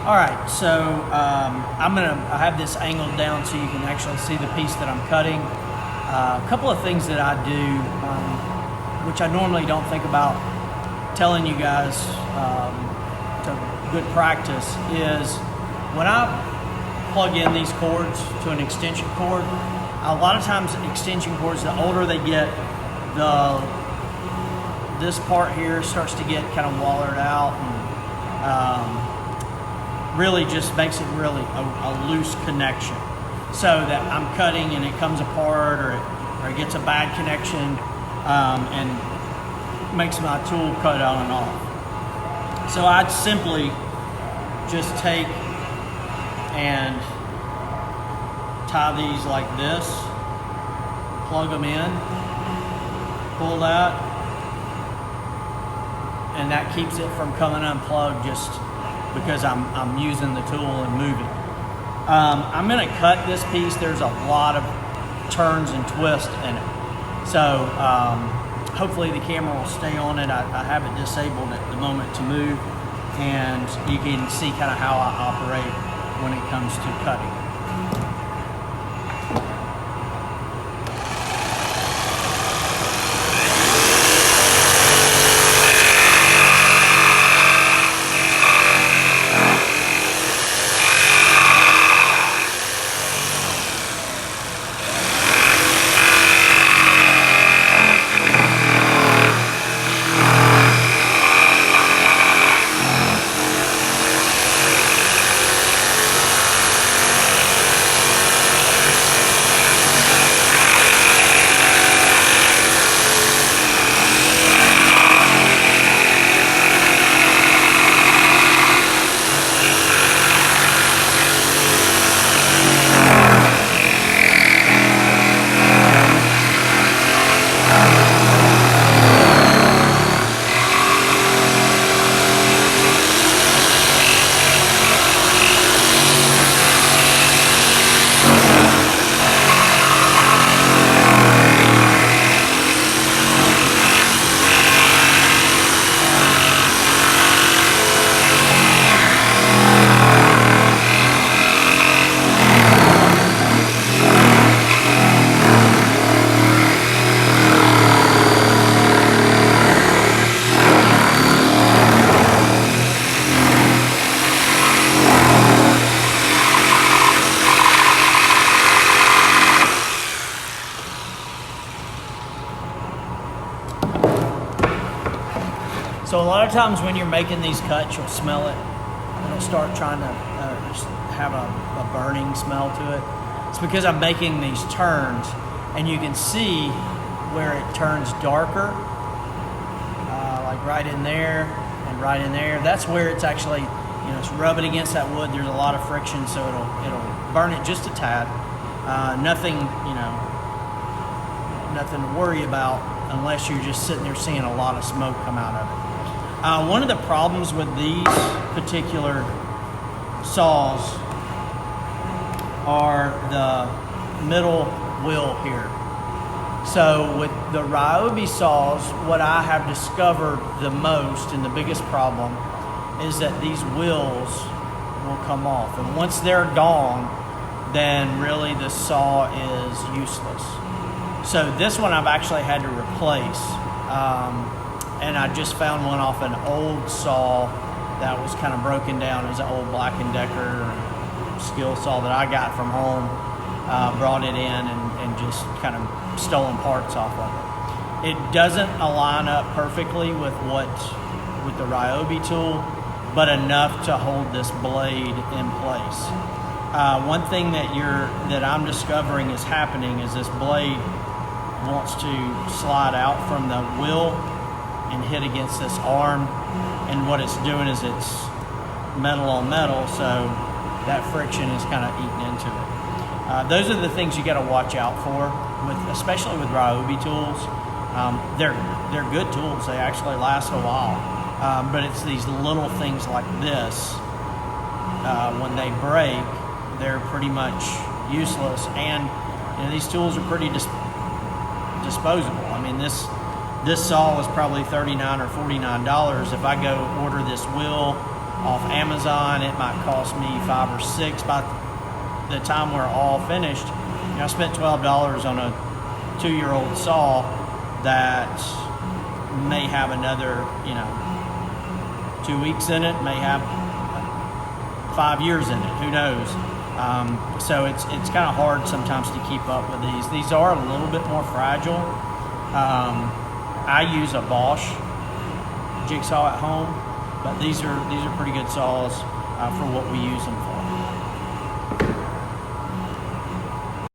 All right, so I have this angled down so you can actually see the piece that I'm cutting. A couple of things that I do, which I normally don't think about telling you guys, to good practice, is when I plug in these cords to an extension cord, a lot of times extension cords, the older they get, this part here starts to get kind of wallered out, and really just makes it really a loose connection. So that I'm cutting and it comes apart, or it gets a bad connection, and makes my tool cut on and off. So I'd simply just take and tie these like this, plug them in, pull that, and that keeps it from coming unplugged just because I'm using the tool and moving. I'm going to cut this piece. There's a lot of turns and twists in it. So hopefully the camera will stay on it. I have it disabled at the moment to move, and you can see kind of how I operate when it comes to cutting. So a lot of times when you're making these cuts, you'll smell it. It'll start trying to have a burning smell to it. It's because I'm making these turns, and you can see where it turns darker, like right in there and right in there. That's where it's actually, it's rubbing against that wood. There's a lot of friction, so it'll burn it just a tad. Nothing to worry about unless you're just sitting there seeing a lot of smoke come out of it. One of the problems with these particular saws are the middle wheel here. So with the Ryobi saws, what I have discovered the most and the biggest problem is that these wheels will come off. And once they're gone, then really the saw is useless. So this one I've actually had to replace. And I just found one off an old saw that was kind of broken down. It was an old Black & Decker skill saw that I got from home, brought it in and just kind of stolen parts off of it. It doesn't align up perfectly with the Ryobi tool, but enough to hold this blade in place. One thing that I'm discovering is happening is this blade wants to slide out from the wheel and hit against this arm, and what it's doing is it's metal on metal, so that friction is kind of eating into it. Those are the things you got to watch out for, especially with Ryobi tools. They're good tools. They actually last a while, but it's these little things like this. When they break, they're pretty much useless, and these tools are pretty disposable. I mean, this saw is probably $39 or $49. If I go order this wheel off Amazon. It might cost me $5 or $6 by the time we're all finished. I spent $12 on a 2-year-old saw that may have another 2 weeks in it, may have 5 years in it, who knows. So it's kind of hard sometimes to keep up with these. These are a little bit more fragile. I use a Bosch jigsaw at home, but these are pretty good saws for what we use them for.